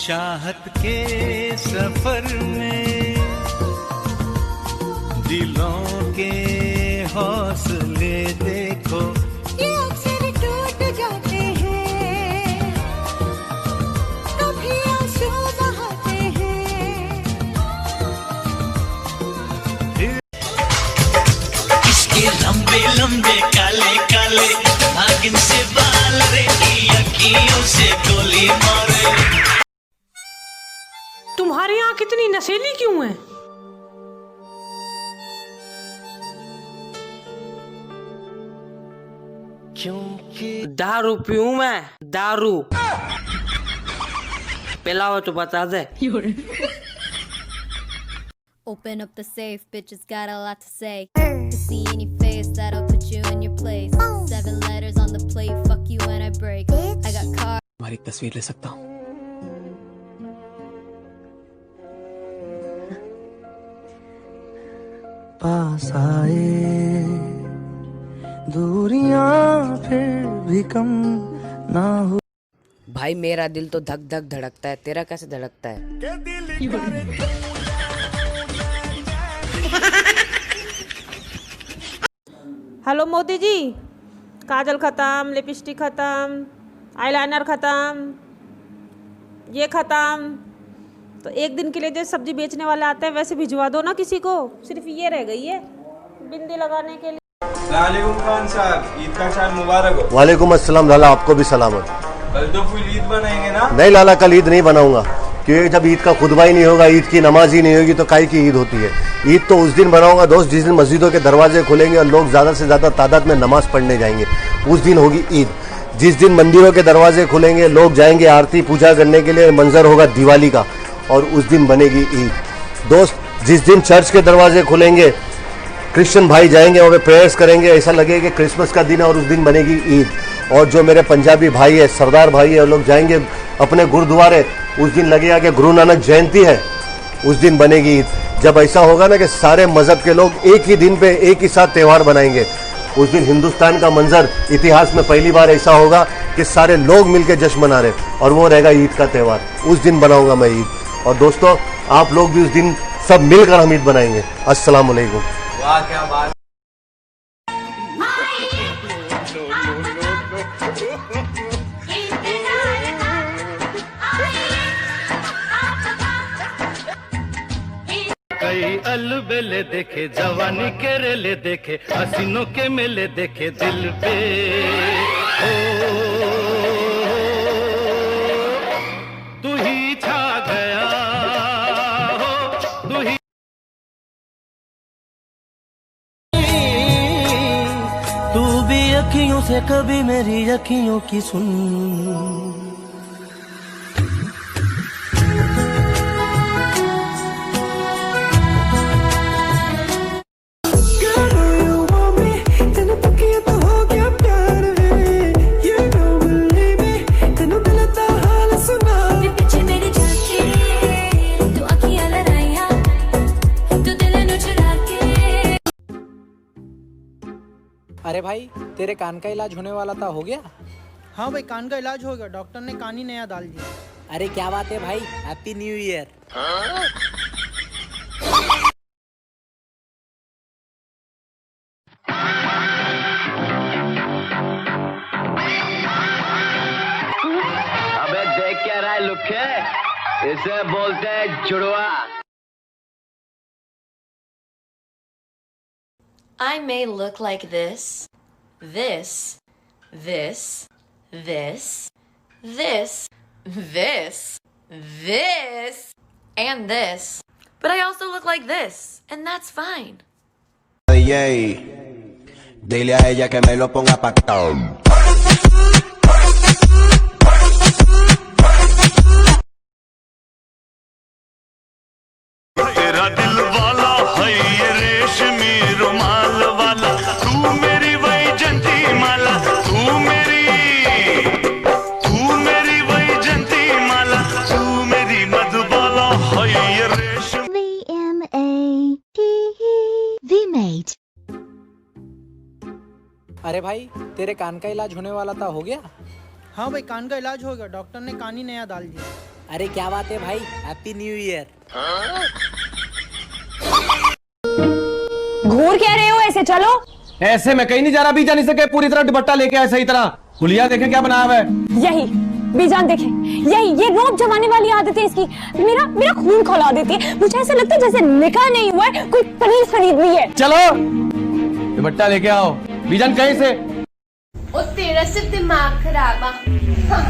चाहत के सफर में दिलों के हौसले देखो ये अक्सर टूट जाते हैं, कभी आंसू बहाते हैं। इसके लंबे लंबे काले काले नागिन से बाल रे, अखियों से गोली मारे। तुम्हारी आँख इतनी नशीली क्यों है? क्योंकि दारू पीऊं मैं, दारू पिलाओ तो बता दे। Open up the safe, bitches got a lot to say. To see in your face, that'll put you in your place. 7 letters on the plate, fuck you when I break. I got car. तुम्हारी एक तस्वीर ले सकता हूँ? पास आए दूरियां फिर भी कम ना हो। भाई मेरा दिल तो धक धक धड़कता है, तेरा कैसे धड़कता है? हेलो मोदी जी, काजल ख़त्म, लिपस्टिक ख़त्म, आईलाइनर ख़त्म, ये ख़त्म। तो एक दिन के लिए जो सब्जी बेचने वाले आते हैं वैसे भिजवा दो ना किसी को, सिर्फ ये रह गई है बिंदी लगाने के लिए। अस्सलामुअलैकुम खान साहब, ईद का शान मुबारक हो। वालेकुम अस्सलाम लाला, आपको भी सलामत। कल तो फुल ईद बनाएंगे ना? नहीं लाला, कल ईद नहीं बनाऊंगा, क्योंकि जब ईद का खुतबा ही नहीं होगा, ईद की नमाज ही नहीं होगी तो काहे की ईद होती है। ईद तो उस दिन बनाऊंगा दोस्त जिस दिन मस्जिदों के दरवाजे खुलेंगे और लोग ज्यादा से ज्यादा तादाद में नमाज पढ़ने जाएंगे, उस दिन होगी ईद। जिस दिन मंदिरों के दरवाजे खुलेंगे, लोग जाएंगे आरती पूजा करने के लिए, मंजर होगा दिवाली का, और उस दिन बनेगी ईद। दोस्त जिस दिन चर्च के दरवाजे खुलेंगे, क्रिश्चियन भाई जाएंगे वहाँ पे प्रेयर्स करेंगे, ऐसा लगेगा कि क्रिसमस का दिन है और उस दिन बनेगी ईद। और जो मेरे पंजाबी भाई है, सरदार भाई है, वो लोग जाएंगे अपने गुरुद्वारे, उस दिन लगेगा कि गुरु नानक जयंती है, उस दिन बनेगी ईद। जब ऐसा होगा ना कि सारे मजहब के लोग एक ही दिन पे एक ही साथ त्यौहार बनाएंगे, उस दिन हिंदुस्तान का मंजर इतिहास में पहली बार ऐसा होगा कि सारे लोग मिलकर जश्न मना रहे, और वो रहेगा ईद का त्यौहार। उस दिन बनाऊंगा मैं ईद, और दोस्तों आप लोग भी उस दिन सब मिलकर हम ईद बनाएंगे। अस्सलाम वालेकुम। वाह क्या बात। कई अलबेले देखे, जवानी के रेले देखे, हसीनों के मेले देखे दिल पे। ओ तू ही छा गया हो, तू ही। तू भी अखियों से कभी मेरी अखियों की सुन। अरे भाई तेरे कान का इलाज होने वाला था, हो गया? हाँ भाई, कान का इलाज हो गया, डॉक्टर ने कान ही नया डाल दिया। अरे क्या बात है भाई, हैप्पी न्यू ईयर। अबे देख क्या रहा है लुखे, इसे बोलते हैं जुड़वा। I may look like this, this, this, this, this, this, this, and this. But I also look like this, and that's fine. DJ, dile a ella que me lo ponga pactado. तेरा दिल वाला है ये रेशमी रुमाल वाला, तू मेरी वैजंती माला, तू मेरी वैजंती माला, तू मेरी मधुबाला है ये रेशमी। V-M-A-T-E-V-Mate। अरे भाई तेरे कान का इलाज होने वाला था, हो गया? हाँ भाई, कान का इलाज हो गया, डॉक्टर ने कान ही नया डाल दिया। अरे क्या बात है भाई, हैप्पी न्यू ईयर। घूर क्या रहे हो ऐसे? चलो। ऐसे मैं कहीं नहीं जा रहा, भी जा नहीं सके, पूरी तरह दुपट्टा लेके आए सही तरह। हुलिया देखे क्या बनाया हुआ है। यही बीजान देखे, यही ये रोब जमाने वाली आदत है इसकी। मेरा मेरा खून खौला देती है। मुझे ऐसा लगता है जैसे निकाह नहीं हुआ है, कोई पनीर खरीद ली है। चलो दुपट्टा लेके आओ। बीजान कहीं से? ओ तेरा सिर्फ दिमाग खराब है। हाँ।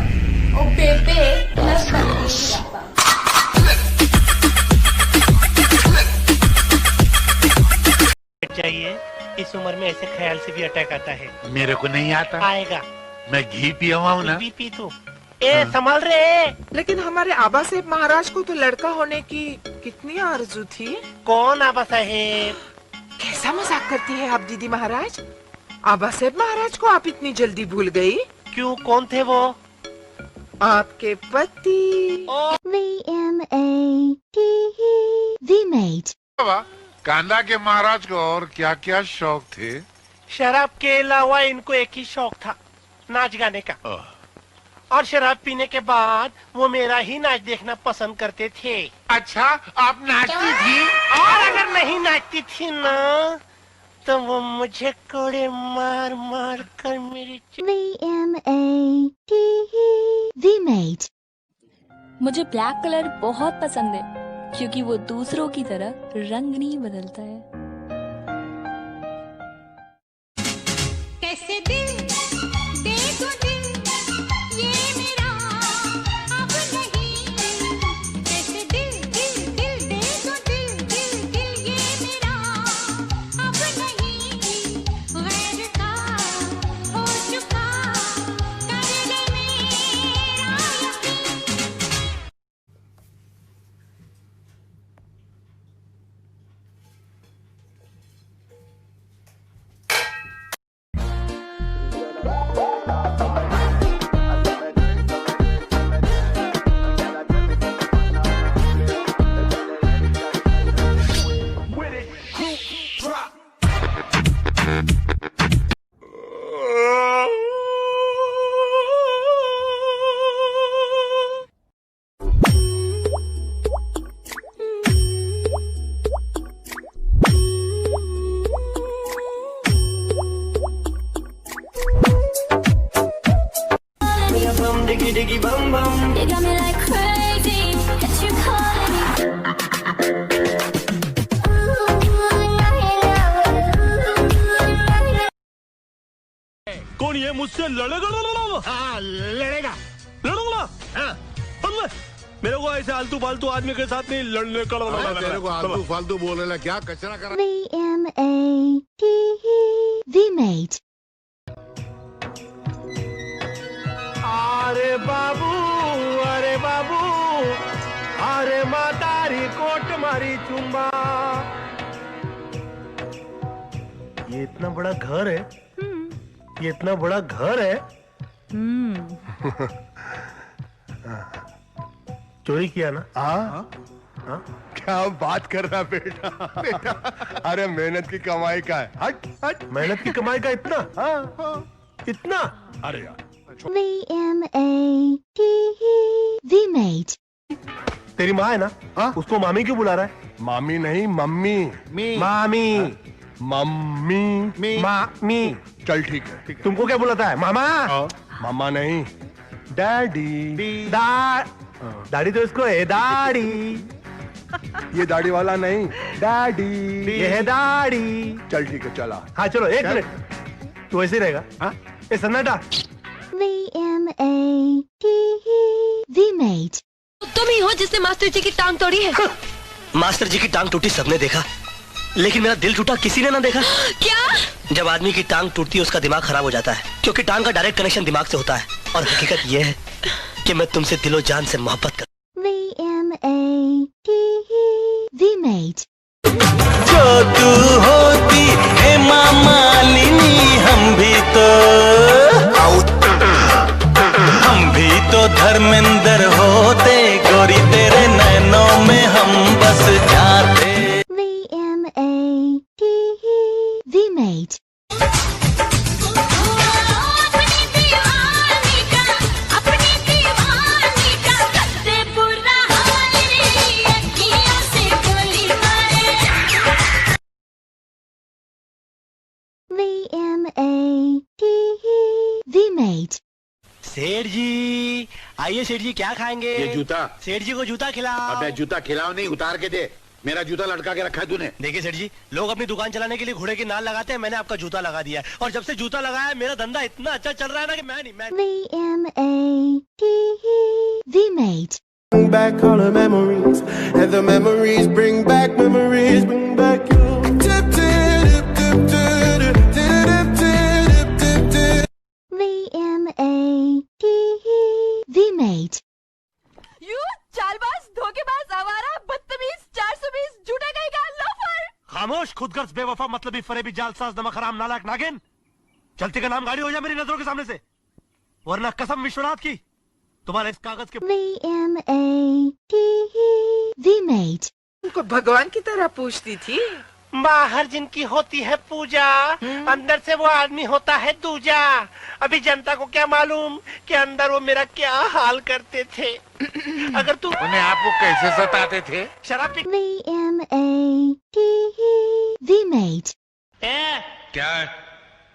ओ बेबे चाहिए। इस उम्र में ऐसे ख्याल से भी अटैक आता है। मेरे को नहीं आता। आएगा। मैं घी पिया हुआ हूँ ना। पी तू। ए संभाल रहे। लेकिन हमारे आबा साहेब महाराज को तो लड़का होने की कितनी आरज़ू थी। कौन आबा साहेब? कैसा मजाक करती है आप दीदी महाराज? आबा साहेब महाराज को आप इतनी जल्दी भूल गई? क्यों, कौन थे वो? आपके पति। V-Mate। कांदा के महाराज को और क्या क्या शौक थे? शराब के अलावा इनको एक ही शौक था, नाच गाने का। और शराब पीने के बाद वो मेरा ही नाच देखना पसंद करते थे। अच्छा, आप नाचती थी? और अगर नहीं नाचती थी ना, तो वो मुझे कोड़े मार मार कर मेरी V-Mate। मुझे ब्लैक कलर बहुत पसंद है क्योंकि वो दूसरों की तरह रंग नहीं बदलता है। कैसे दिल दे दो दिल, ये मेरा अब नहीं। कैसे दिल दिल दिल दे दो दिल दिल दिल, ये मेरा अब नहीं। गैर का हो चुका कर ले मेरा यकीन। diggy bum bum. You got me like crazy, that you calling me. कौन ये मुझसे लड़ेगा? हाँ लड़ेगा, लड़ूंगा। हाँ मेरे को ऐसे आलतू फालतू आदमी के साथ नहीं लड़ने का। तेरे को आलतू फालतू बोलने लगा, क्या कचरा कर। V-Mate। अरे बाबू, अरे बाबू, अरे मातारी कोट मारी चुम्बा। ये इतना बड़ा घर है, ये इतना बड़ा घर है। चोरी किया ना? हाँ। क्या बात कर रहा बेटा? अरे मेहनत की कमाई का है। हट हट, मेहनत की कमाई का इतना? हाँ इतना? अरे यार V-Mate। तेरी माँ है ना? उसको मामी क्यों बुला रहा है? मामी नहीं, मम्मी। मामी, मम्मी, मामी। चल ठीक है। तुमको क्या बुलाता है? मामा? मामा नहीं, डैडी। दाढ़ी तो इसको है, दाढ़ी। ये दाढ़ी वाला नहीं, डैडी। ये है दाढ़ी। चल ठीक है, चला। हाँ चलो, एक मिनट तू ऐसे रहेगा। हाँ ये सन्नाटा। V-Mate। तुम ही हो जिसने मास्टर जी की टांग तोड़ी है। मास्टर जी की टांग टूटी सबने देखा, लेकिन मेरा दिल टूटा किसी ने ना देखा। क्या? जब आदमी की टांग टूटती है उसका दिमाग खराब हो जाता है, क्योंकि टांग का डायरेक्ट कनेक्शन दिमाग से होता है। और हकीकत यह है कि मैं तुमसे दिलो जान से मोहब्बत कर। V-Mate। जो तू होती है मालिनी, हम भी तो धर्मेंद्र होते, गोरी तेरे नैनों में हम बस जाते। V-Mate। अपनी दीवानी का made. सेठ जी आइए सेठ जी, क्या खाएंगे? ये जूता। सेठ जी को जूता खिलाओ। अबे जूता खिलाओ नहीं, उतार के दे। मेरा जूता लटका के रखा है तूने। देखिए सेठ जी, लोग अपनी दुकान चलाने के लिए घोड़े की नाल लगाते हैं, मैंने आपका जूता लगा दिया है। और जब से जूता लगाया है, मेरा धंधा इतना अच्छा चल रहा है ना कि मैं V-M-A-D-E-V-Made. Bring back all the memories, and the memories bring back memories, bring back you. V-M-A-D-E-V-Made. You चालबाज, धोखेबाज, आवारा, बदतमीज, 420, झूठा कहेगा, लोफर। खामोश, खुदगर्ज, बेवफा, मतलबी, फरेबी, जालसाज, नमक हराम, नालायक, नागिन। चलती का नाम गाड़ी हो जाए मेरी नजरों के सामने से, वरना कसम विश्वनाथ की तुम्हारे इस कागज के। V-M-A-D-E-V-Made. उनको भगवान की तरह पूछती थी। बाहर जिनकी होती है पूजा, अंदर से वो आदमी होता है दूजा। अभी जनता को क्या मालूम कि अंदर वो मेरा क्या हाल करते थे। अगर तुम उन्हें आपको कैसे सताते थे? शराब पी। V-M-A-D-E-V-Made. क्या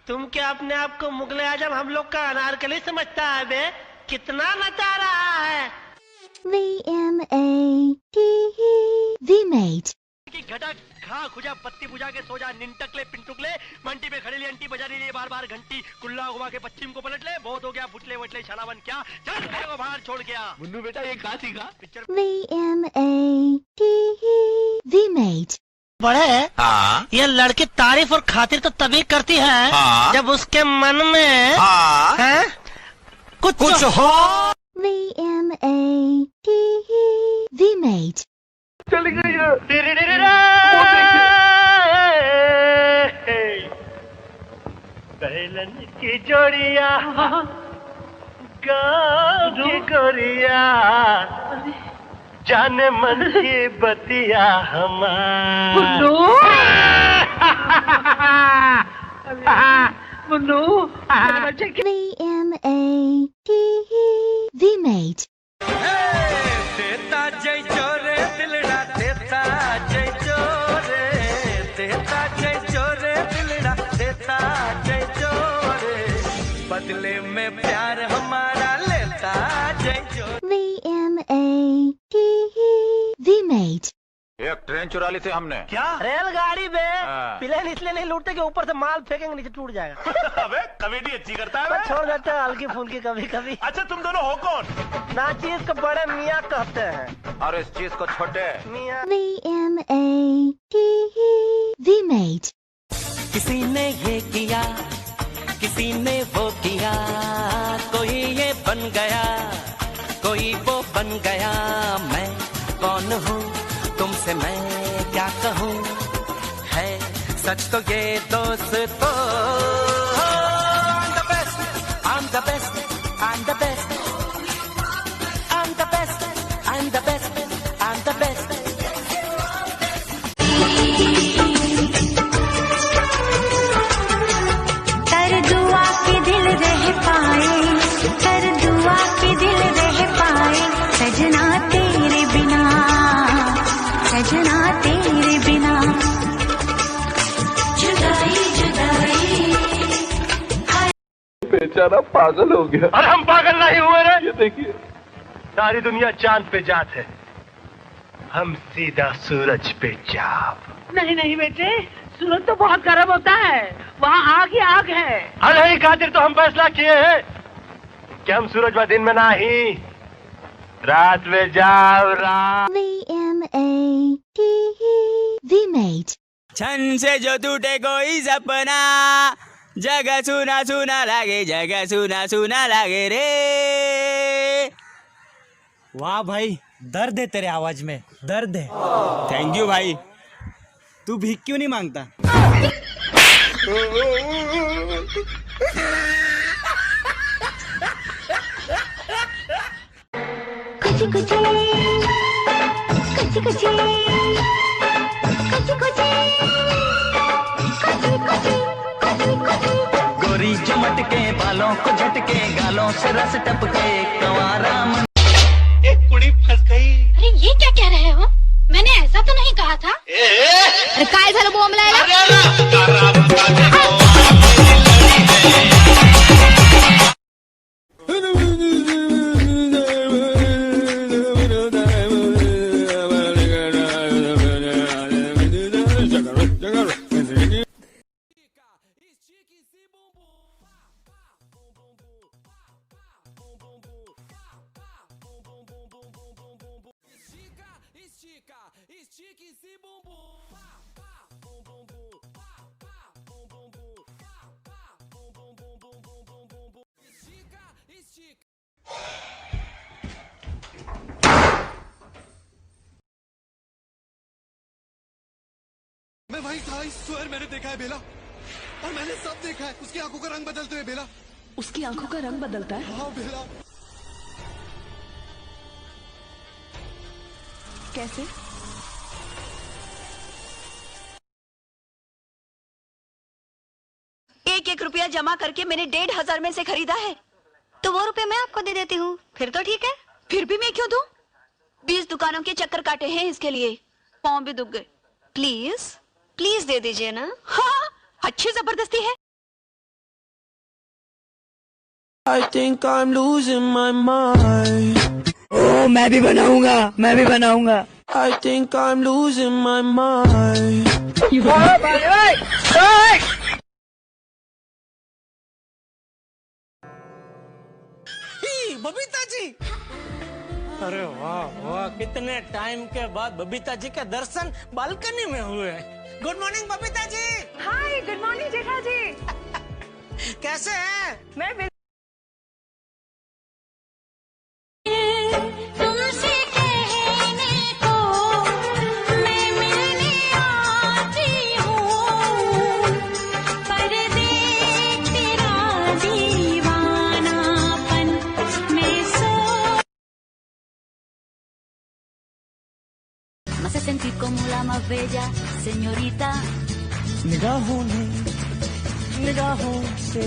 तुम क्या अपने आप को मुगले आजम हम लोग का अनारकली समझता है बे? कितना नचा रहा है। V-M-A-D-E-V-Made. घटा खा खुजा पत्ती बुझा के सो जा, निंटकले पिंटुकले, मंटी पे खड़ी ली अंटी बजा रही बार बार घंटी, कुल्ला घुमा के पश्चिम को पलट ले, बहुत हो गया फुटले वटले छलावन क्या, चल मेरे को बाहर छोड़ गया। मुन्नू बेटा ये कहाँ सीखा? Picture V-M-A-D-E-V-Made. बड़े ये लड़की तारीफ और खातिर तो तभी करती है जब उसके मन में कुछ हो। V-M-A-D-E-V-Made. चली गई है। पहलन की जोड़िया, गाँव की गोरिया, जाने मन की बतिया हमारी। मुन्नू V-M-A-D-E-V-Made. देता जय चोरे दिलड़ा, देता जय चोरे, देता जय चोरे दिलड़ा, देता जय चोरे, बदले में प्यार हमारा लेता जय चोरे। V-M-A-D-E-V-Made. एक ट्रेन चुरा ली थी हमने। क्या रेलगाड़ी में प्लेन इसलिए नहीं लूटते कि ऊपर से माल फेंकेंगे नीचे टूट जाएगा। अबे कॉमेडी अच्छी करता है। छोड़ देते हैं हल्की फुल्की कभी कभी। अच्छा तुम दोनों हो कौन? नाचीज को बड़े मियाँ कहते हैं और इस चीज को छोटे मियाँ। V-M-A-D-E-V-Made. किसी ने ये किया, किसी ने वो किया, कोई ये बन गया, कोई वो बन गया, मैं कौन हूँ तुमसे मैं क्या कहूँ, है सच तो ये दोस्तों। I'm the best, I'm the best, I'm the best, I'm the best, I'm the best, I'm the best. कर दुआ के दिल रह पाए, कर दुआ के दिल रह पाए, सजना तेरे बिना, सजना तेरे बिना, जुदाई जुदाई। बेचारा पागल हो गया। और हम पागल नहीं हुए रे। ये देखिए सारी दुनिया चांद पे जात है, हम सीधा सूरज पे जाप। नहीं नहीं बेटे, सूरज तो बहुत गर्म होता है, वहाँ आग ही आग है। नहीं खातिर तो हम फैसला किए हैं कि हम सूरज में दिन में नहीं, रात में जाओ। रात V-M-A-D-E-V-Made. छन से जो टूटे कोई सपना, जगह सुना सुना लागे, जगह सुना सुना लागे रे। वाह भाई, दर्द है तेरे आवाज में, दर्द है। थैंक यू भाई। तू भीख क्यों नहीं मांगता? कुछ कुछ कुछ कुछ गोरी चमट के बालों को झटके, गालों से रस टपके, कंवारा मन। एक कुड़ी फंस गई। अरे ये क्या कह रहे हो? मैंने ऐसा तो नहीं कहा था। अरे काय झालं बोंबलायला? भाई आई स्वेयर मैंने देखा है बेला, और मैंने सब देखा है। उसकी आंखों का रंग बदलते हुए बेला। उसकी आंखों का रंग बदलता है? हाँ बेला। कैसे? एक एक रुपया जमा करके मैंने 1,500 में से खरीदा है, तो वो रुपए मैं आपको दे देती हूँ, फिर तो ठीक है। फिर भी मैं क्यों दूं? 20 दुकानों के चक्कर काटे हैं इसके लिए, पाँव भी दुख गए। प्लीज प्लीज दे दीजिए ना। हाँ, अच्छी जबरदस्ती है। I think I'm losing my mind. ओ मैं भी बनाऊंगा, मैं भी बनाऊंगा। I think I'm losing my mind. Babita ji, अरे वाह वाह, कितने टाइम के बाद बबीता जी के दर्शन बालकनी में हुए। Good morning Babita ji. हाय, गुड मॉर्निंग जेठा जी। कैसे हैं? मैं तुमसे कहने को मैं मिलने आती हूँ, पर देख तेरा दीवानापन मैं Me hace sentir como la más bella señorita. निगाहों ने निगाहों से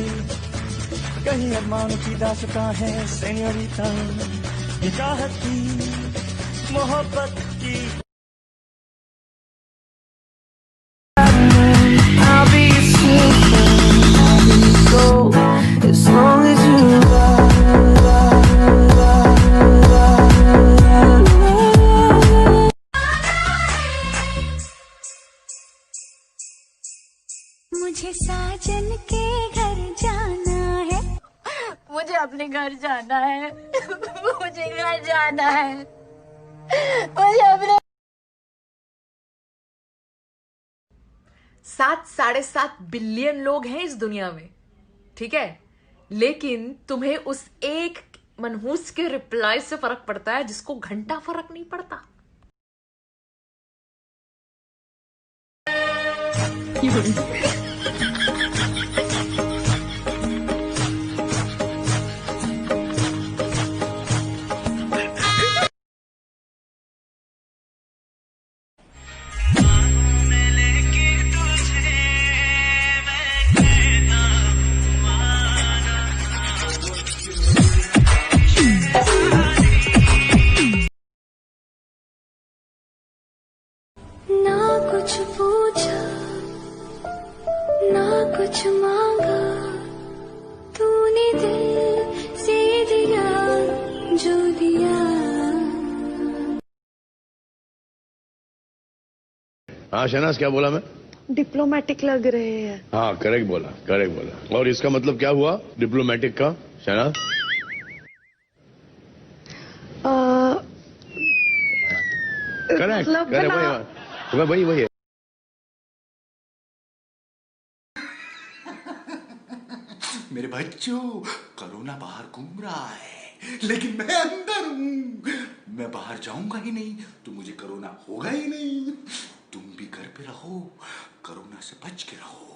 कहीं अरमानों की दास्तां है सेन्योरिटा, ये चाहत की मोहब्बत की। I'll be a superman, I'll be gold, as long as you मुझे साजन के घर जाना है, मुझे अपने घर जाना है। मुझे घर जाना है। मुझे अपने 7-7.5 बिलियन लोग हैं इस दुनिया में, ठीक है, लेकिन तुम्हें उस एक मनहूस के रिप्लाई से फर्क पड़ता है जिसको घंटा फर्क नहीं पड़ता। ना कुछ पूछा ना कुछ मांगा, तूने दिल से दिया जो दिया। हाँ शहनाज, क्या बोला मैं? डिप्लोमेटिक लग रहे हैं। हाँ करेक्ट बोला, करेक्ट बोला। और इसका मतलब क्या हुआ डिप्लोमेटिक का शहनाज? करेक्ट करेक्ट, वही वही है। मेरे बच्चों, कोरोना बाहर घूम रहा है, लेकिन मैं अंदर हूँ। मैं बाहर जाऊंगा ही नहीं तो मुझे कोरोना होगा ही नहीं। तुम भी घर पे रहो, कोरोना से बच के रहो।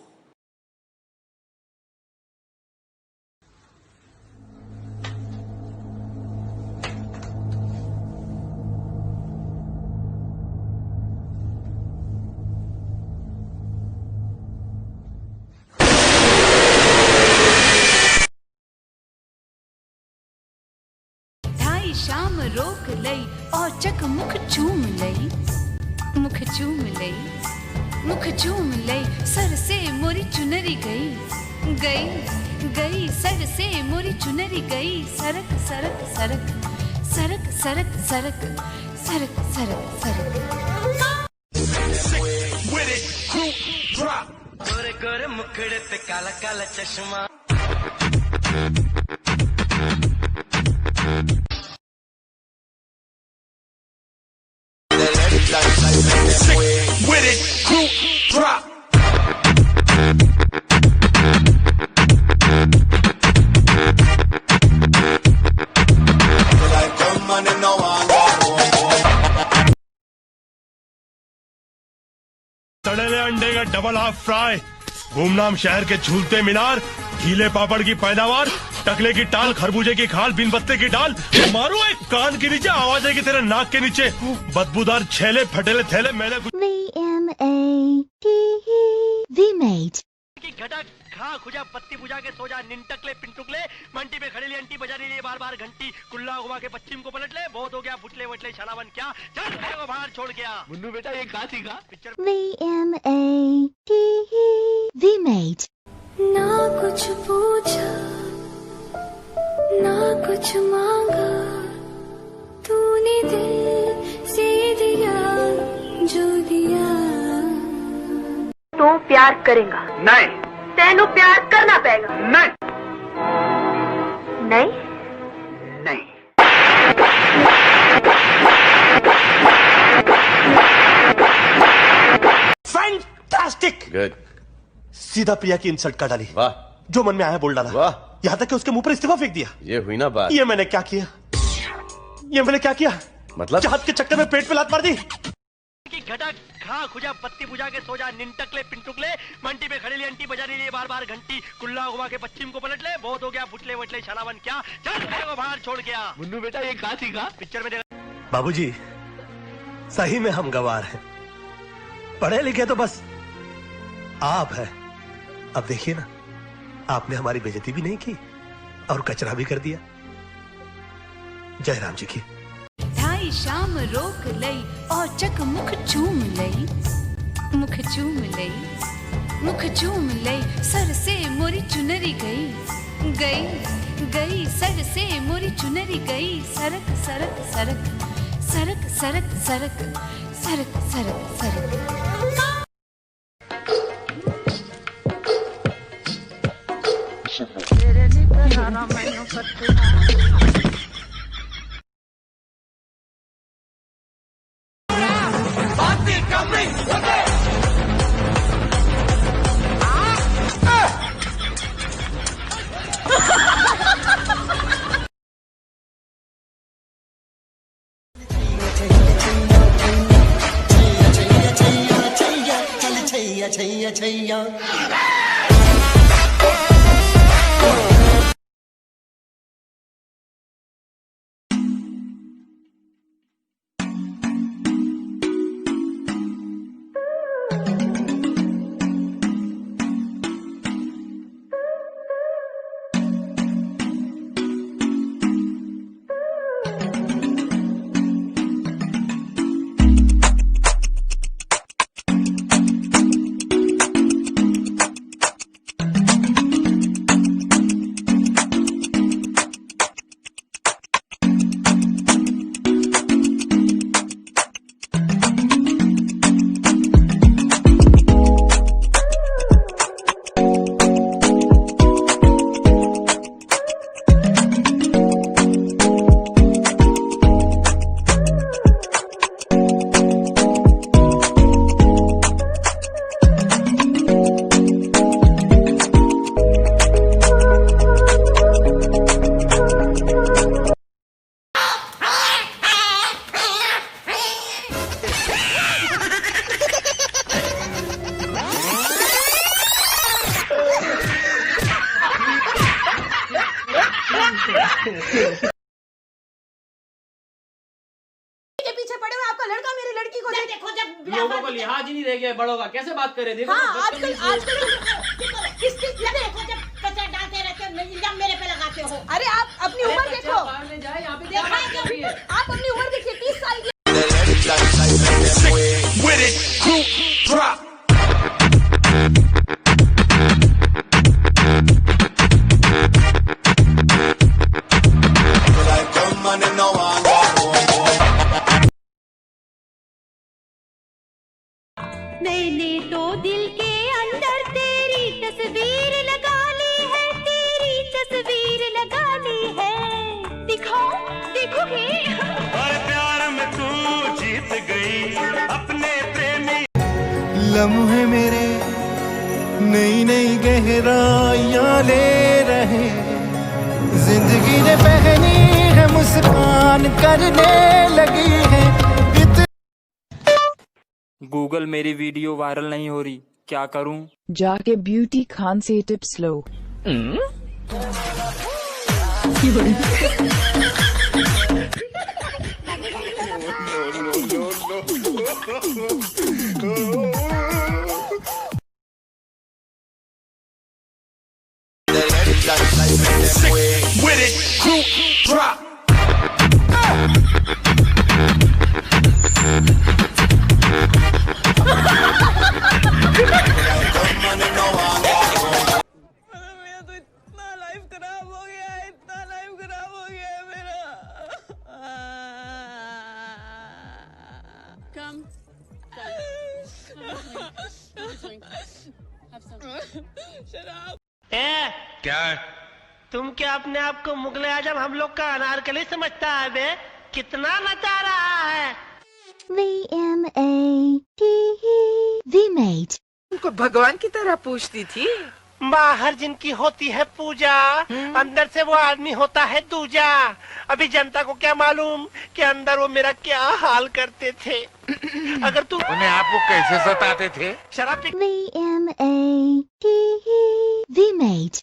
शाम रोक लई और चक मुख चूम लई, मुख चूम लई, मुख चूम लई, सर से मोरी चुनरी गई, गई गई सर से मोरी चुनरी गई। सरक सरक सरक सरक सरक सरक सरक सरक सरक। गोरे गोरे मुखड़े पे काला काला चश्मा, with it, group drop. तड़ले अंडे का डबल हाफ फ्राई, गुमनाम शहर के झूलते मीनार, गीले पापड़ की पैदावार, टकले की टाल, खरबूजे की खाल, बिन पत्ते की डाल, मारो एक कान के नीचे, आवाज आएगी तेरे नाक के नीचे, बदबूदार छेले फटेले थैले, मैंने V-Mate. की घटा खा खुजा पत्ती बुझा के सो जा, निंटकले पिंटुकले, मंटी पे खड़ी ली अंटी बजा रही बार बार घंटी, कुल्ला घुमा के पश्चिम को पलट ले, बहुत हो गया बुटले वटले छलावन क्या, चल मेरे को बाहर छोड़ गया। मुन्नू बेटा ये कहा सीखा पिक्चर V-Mate. ना कुछ पूछा ना कुछ मांगा, तूने दिल से दिया जो दिया। तू प्यार करेगा? नहीं। तेनू प्यार करना पड़ेगा? नहीं। नहीं? नहीं। फैंटास्टिक। गुड। सीधा प्रिया की इंसल्ट कर डाली। वाह। जो मन में आया बोल डाला। वाह। यहाँ तक कि उसके मुंह पर इस्तीफा फेंक दिया। ये हुई ना बात। ये मैंने क्या किया? ये मैंने क्या किया? मतलब चाहत के चक्कर में पेट पे लात मार दी। की घटा खा खुजा पत्ती बुझा के सो जा, निंटकले पिंटुकले, मंटी पे खड़ी ली अंटी बजा रही बार बार घंटी, कुल्ला घुमा के पश्चिम को पलट ले, बहुत हो गया बुटले वटले छलावन क्या, चल मेरे को बाहर छोड़ गया। मुन्नू बेटा ये कहा सीखा पिक्चर में देखा। बाबूजी सही में हम गवार हैं, पढ़े लिखे तो बस आप है। अब देखिए ना, आपने हमारी बेइज्जती भी नहीं की और कचरा भी कर दिया। जय राम जी की। ढाई शाम रोक लई और चक मुख चूम लई, मुख चूम लई, मुख चूम लई, सर से मोरी चुनरी गई, गई गई सर से मोरी चुनरी गई, सरक सरक सरक सरक सरक सरक सरक सरक सरक। तेरे निकलना मैनू कत्ते छैया छैया। पीछे पड़े हुए आपका लड़का मेरी लड़की को देखो। जब लोगों को लिहाज ही नहीं रह गया बड़ों का, कैसे बात करे? देखो हाँ, आजकल देखो जब कचरा डालते रहते हो, इल्जाम मेरे पे लगाते हो। अरे आप अपनी उम्र देखो, आप अपनी उम्र देखिए, 30 साल की। मैंने तो दिल के अंदर तेरी तस्वीर लगा ली है, तेरी तस्वीर लगा ली है। दिखाओ, देखोगे? और प्यार में तू जीत गई अपने प्रेमी। लम्हे मेरे नई नई गहराइयां ले रहे, जिंदगी ने पहनी है मुस्कान करने लगी है। गूगल मेरी वीडियो वायरल नहीं हो रही, क्या करूं? जाके ब्यूटी खान से tips low. With it, group drop. क्या है? तुम क्या अपने आप को मुगले आजम हम लोग का अनारकली समझता है बे? कितना नचा रहा है? V-M-A-T-E-V-Mate. उनको भगवान की तरह पूछती थी। बाहर जिनकी होती है पूजा, अंदर से वो आदमी होता है दूजा। अभी जनता को क्या मालूम कि अंदर वो मेरा क्या हाल करते थे। अगर तुम उन्हें आपको कैसे सताते थे? शराब पी V-M-A-T-E-V-Mate.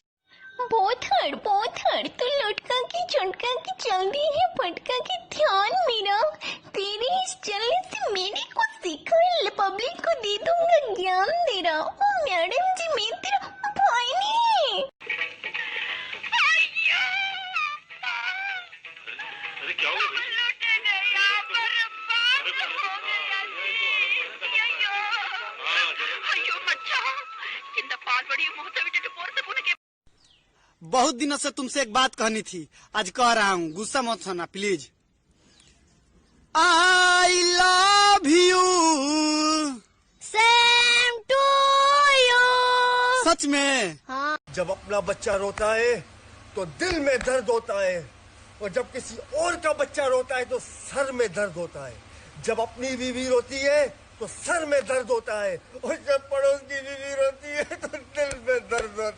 पोथड़ तू लुटका की चुटका की चलती है पटका की ध्यान मेरा तेरे इस चलने से मेरे को सीखो, पब्लिक को दे दूंगा ज्ञान तेरा। ओ मैडम जी मैं तेरा भाई नहीं। अरे क्या हुआ? बहुत दिनों से तुमसे एक बात कहनी थी, आज कह रहा हूँ, गुस्सा मत होना please. I love you same to you. सच में? हाँ। जब अपना बच्चा रोता है तो दिल में दर्द होता है, और जब किसी और का बच्चा रोता है तो सर में दर्द होता है। जब अपनी बीवी रोती है तो सर में दर्द होता है, और जब पड़ोस की बीवी रोती है तो दिल में दर्द होता है।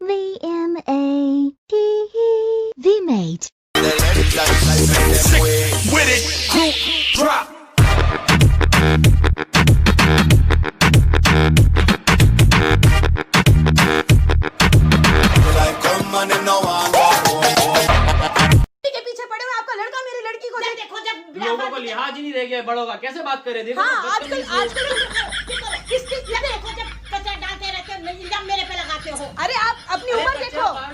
V-M-A-T-E-V-Mate. With it, group drop. के पीछे पड़े हुए आपका लड़का मेरी लड़की को देखो, जब लोगों को लिहाज ही नहीं रह गया बड़ों का, कैसे बात करे? देखो हाँ, आजकल किसकी देखो, जब कचरा डालते रहते हो इल्जाम मेरे पे लगाते हो। अरे आप अपनी उम्र देखो, आप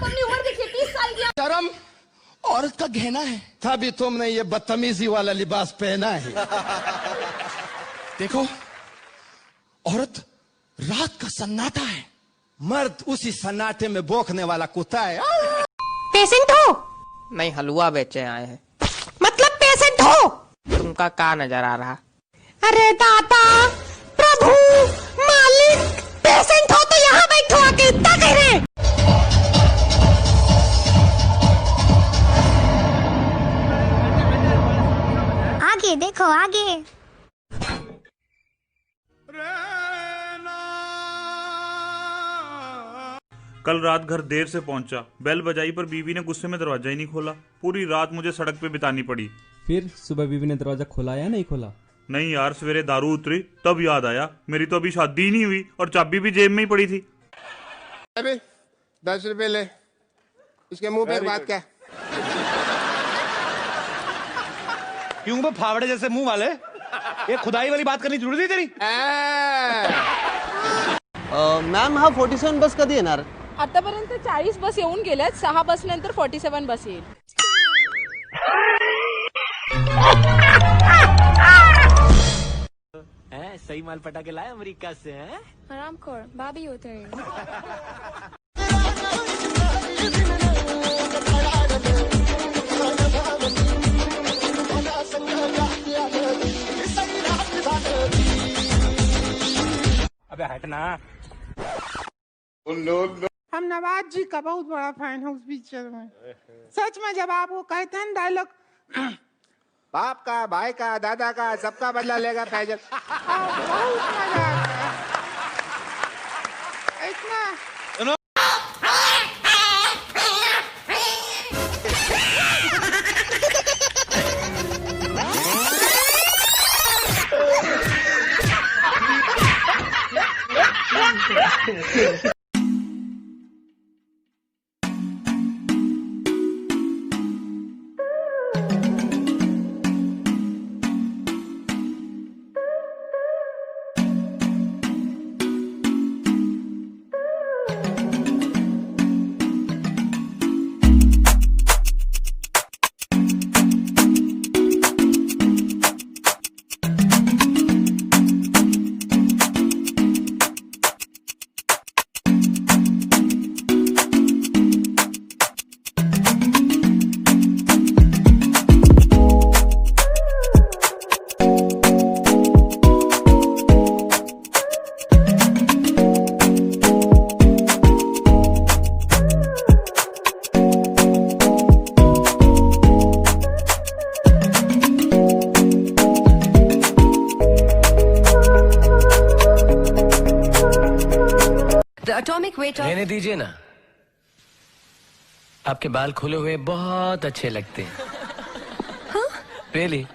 अपनी उम्र देखिए, 30 साल की। शर्म औरत का गहना है, तभी तुमने ये बदतमीजी वाला लिबास पहना है। देखो, औरत रात का सन्नाटा है, मर्द उसी सन्नाटे में भौंकने वाला कुत्ता है। पेशेंट हो? नहीं, हलवा बेचे आए हैं। मतलब पेशेंट हो? तुमका का नजर आ रहा? अरे दाता, प्रभु, मालिक, पेशेंट हो तो यहाँ बैठो आके, इतना कह रहे। आगे देखो आगे। कल रात घर देर से पहुंचा, बेल बजाई पर बीवी ने गुस्से में दरवाजा ही नहीं खोला। पूरी रात मुझे सड़क पे बितानी पड़ी। फिर सुबह बीवी ने दरवाजा खोला या नहीं खोला? नहीं यार, सवेरे दारू उतरी तब याद आया मेरी तो अभी शादी ही नहीं हुई और चाबी भी जेब में ही पड़ी थी। अबे 10 रुपए ले, इसके मुंह पे बात क्या? क्यों बे फावड़े जैसे मुंह वाले, ये खुदाई वाली बात करनी जरूरी थी तेरी? मॅम हा 47 बस कधी येणार? आतापर्यंत 40 बस येऊन गेल्यात, 6 बस नंतर 47 बस येईल। सही माल पटा के लाए अमेरिका से हैं? हरामखोर भाभी होते हैं। अबे हटना। हम नवाज जी का बहुत बड़ा फैन है उस पिक्चर में। सच में जब आप वो कहते हैं डायलॉग, बाप का, भाई का, दादा का, सबका बदला लेगा फैजल। इतना रहने दीजिए ना, आपके बाल खुले हुए बहुत अच्छे लगते हैं। हाँ? रियली,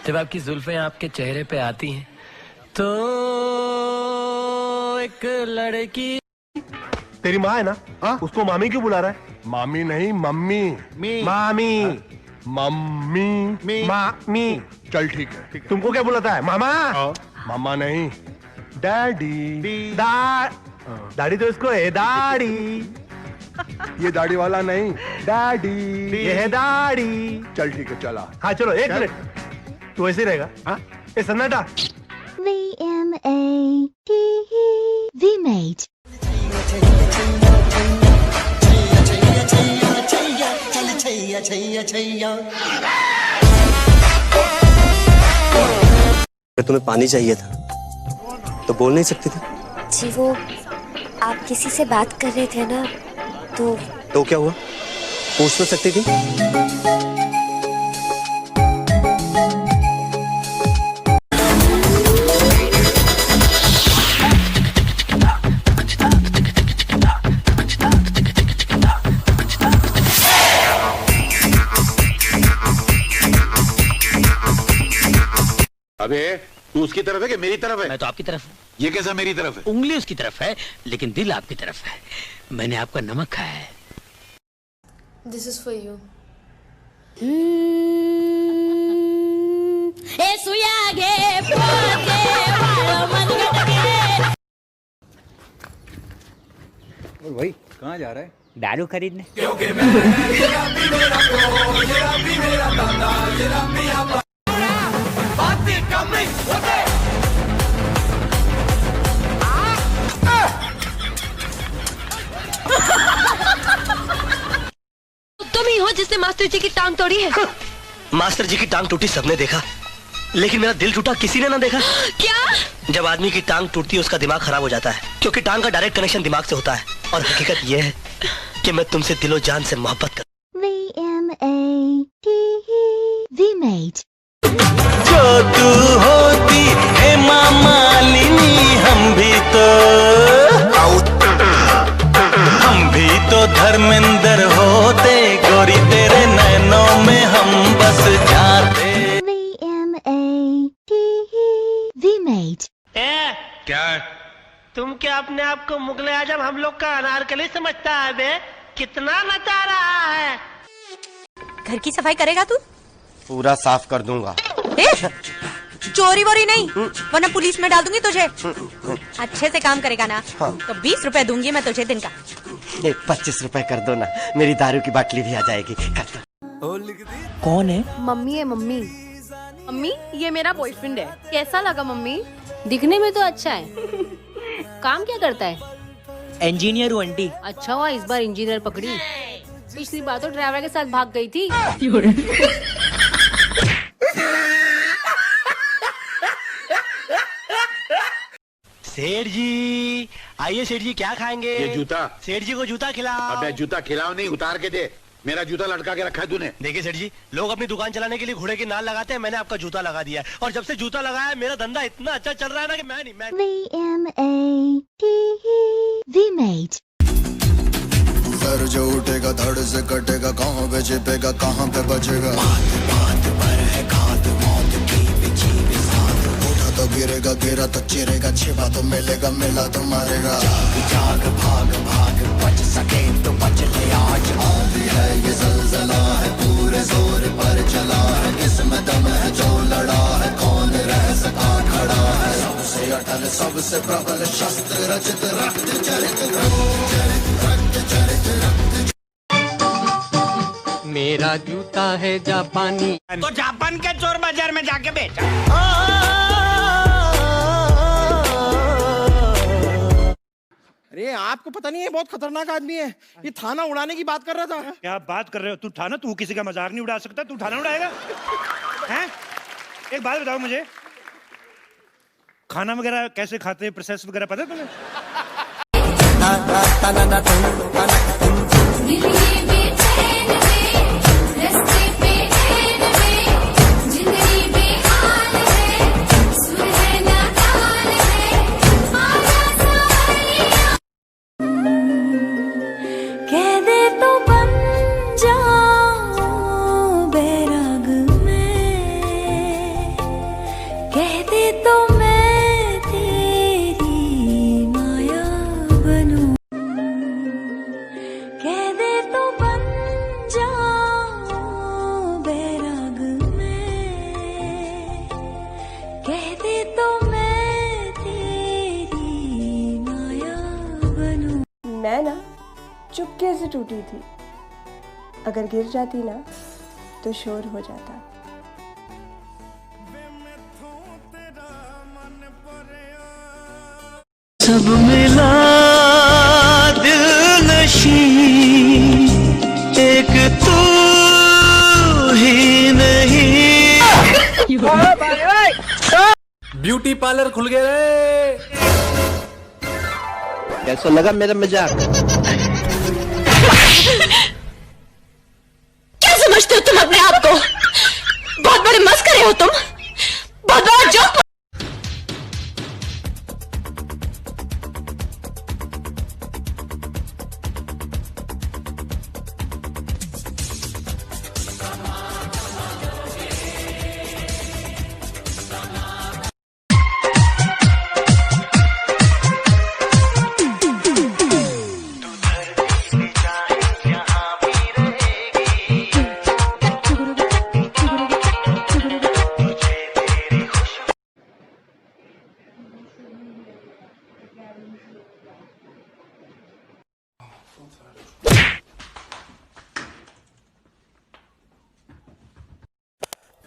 जब आपकी जुल्फें आपके चेहरे पे आती हैं तो एक लड़की। तेरी माँ है ना, उसको मामी क्यों बुला रहा है? मामी नहीं, मम्मी। मामी, मम्मी, मामी। चल ठीक है। तुमको क्या बुलाता है? मामा? मामा नहीं, डैडी। दाढ़ी तो इसको है, दाढ़ी। ये दाढ़ी वाला नहीं, डैडी। ये है दाढ़ी। चल ठीक है, चला। हाँ चलो, एक मिनट, तू ऐसे ही रहेगा। हाँ, ये सन्नाटा। VMAT. तुम्हें पानी चाहिए था तो बोल नहीं सकती थी? जी वो आप किसी से बात कर रहे थे ना, तो क्या हुआ? पूछ तो सकती थी। अबे तू उसकी तरफ है कि मेरी तरफ है? मैं तो आपकी तरफ हूँ। ये कैसा मेरी तरफ है? उंगली उसकी तरफ है लेकिन दिल आपकी तरफ है। मैंने आपका नमक खाया है। This is for you. भाई कहाँ जा रहा है? दारू खरीदने। तुम ही हो जिसने मास्टर जी की टांग तोड़ी है। मास्टर जी की टांग टूटी सबने देखा, लेकिन मेरा दिल टूटा किसी ने ना देखा। क्या? जब आदमी की टांग टूटती है उसका दिमाग खराब हो जाता है, क्योंकि टांग का डायरेक्ट कनेक्शन दिमाग से होता है। और हकीकत यह है कि मैं तुमसे दिलो जान से मोहब्बत करता VMAT. जो तू होती है मालिनी, हम भी तो धर्मेंद्र होते, गोरी तेरे नैनों में हम बस जाते। VMAT. क्या? तुम क्या अपने आप को मुगले आजम हम लोग का अनारकली समझता है बे? कितना नचा रहा है। घर की सफाई करेगा तू? पूरा साफ कर दूंगा। चोरी वोरी नहीं, वरना पुलिस में डाल दूंगी तुझे। अच्छे से काम करेगा ना तो 20 रुपए दूंगी मैं तुझे दिन का। 25 रुपए कर दो ना, मेरी दारू की बाटली भी आ जाएगी। कर दो। कौन है? मम्मी है। मम्मी मम्मी ये मेरा बॉयफ्रेंड है। कैसा लगा मम्मी? दिखने में तो अच्छा है। काम क्या करता है? इंजीनियर हूँ आंटी। अच्छा हुआ इस बार इंजीनियर पकड़ी, पिछली बार तो ड्राइवर के साथ भाग गई थी। सेठ जी आइए। सेठ जी क्या खाएंगे? ये जूता। सेठ जी को जूता खिलाओ। अबे जूता खिलाओ नहीं, उतार के दे। मेरा जूता लटका के रखा है तूने। देखिए सेठ जी, लोग अपनी दुकान चलाने के लिए घोड़े की नाल लगाते हैं, मैंने आपका जूता लगा दिया है। और जब से जूता लगाया है मेरा धंधा इतना अच्छा चल रहा है ना कि मैं VMAT सर जो उठेगा धड़ से कटेगा, कहाँ पे छिपेगा कहाँ पे बचेगा। उठा तो गिरेगा, गिरा तो चिरेगा, छिपा तो मिलेगा, मिला तो मारेगा। जाग जाग भाग भाग, बच सके तो बच ले आज। आंधी है ये ज़लज़ला है, पूरे जोर पर चला है। किस्मत दम है जो लड़ा है, कौन रह सका खड़ा है। सबसे अटल सबसे प्रबल शस्त्र रचित, रक्त चरित मेरा जूता है जापानी, तो जापान के चोर बाजार में जाके बेचा। अरे आपको पता नहीं है, बहुत खतरनाक आदमी है ये। थाना उड़ाने की बात कर रहा था। क्या बात कर रहे हो? तू थाना, तू किसी का मजाक नहीं उड़ा सकता, तू थाना उड़ाएगा? हैं? एक बात बताओ मुझे, खाना वगैरह कैसे खाते हैं, प्रोसेस वगैरह पता है तुम्हें? मैं ना चुपके से टूटी थी, अगर गिर जाती ना तो शोर हो जाता। सब मिला दिल नशी, एक तू ही नहीं। ब्यूटी पार्लर खुल गए रे। कैसा लगा मेरा मजाक? क्या समझते हो तुम अपने आप को? बहुत बड़े मस्करे हो तुम, बहुत बड़ा जोक।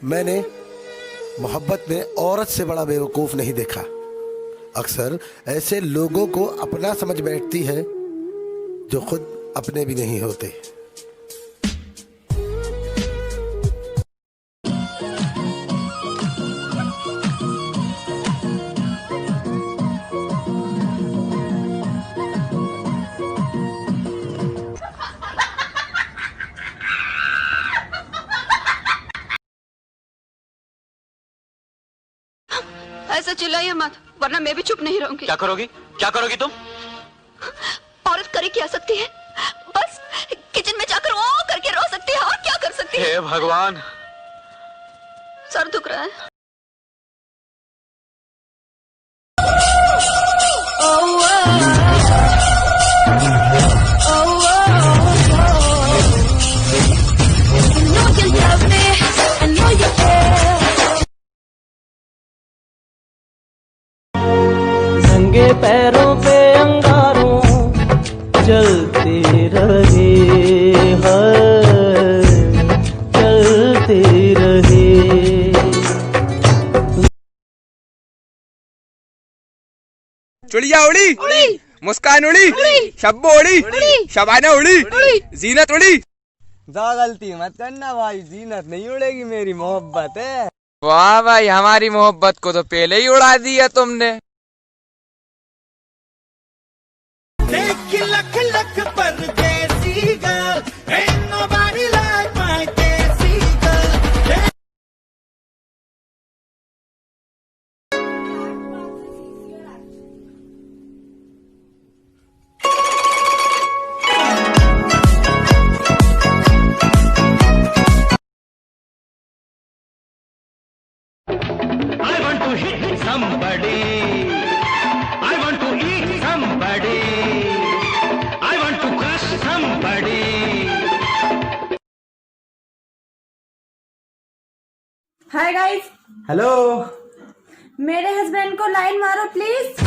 मैंने मोहब्बत में औरत से बड़ा बेवकूफ नहीं देखा। अक्सर ऐसे लोगों को अपना समझ बैठती है जो खुद अपने भी नहीं होते। ऐसा चिल्लाइए मत, वरना मैं भी चुप नहीं रहूंगी। क्या करोगी? क्या करोगी तुम? औरत करे क्या सकती है? बस किचन में जाकर ओ करके रो सकती है, और क्या कर सकती है? हे भगवान, सर दुख रहा है। नंगे पैरों पे अंगारों चलते रहे, हर चलते रहे। चुड़िया उड़ी, मुस्कान उड़ी, शब्बो उड़ी, शबाना उड़ी, जीनत उड़ी। गलती मत करना भाई, जीनत नहीं उड़ेगी, मेरी मोहब्बत है। वाह भाई, हमारी मोहब्बत को तो पहले ही उड़ा दिया तुमने। लख लख परदेसी girl, ain't nobody hi guys. Hello. मेरे हस्बैंड को लाइन मारो प्लीज।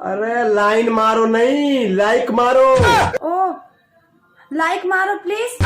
अरे लाइन मारो नहीं, लाइक मारो। ओ लाइक मारो प्लीज।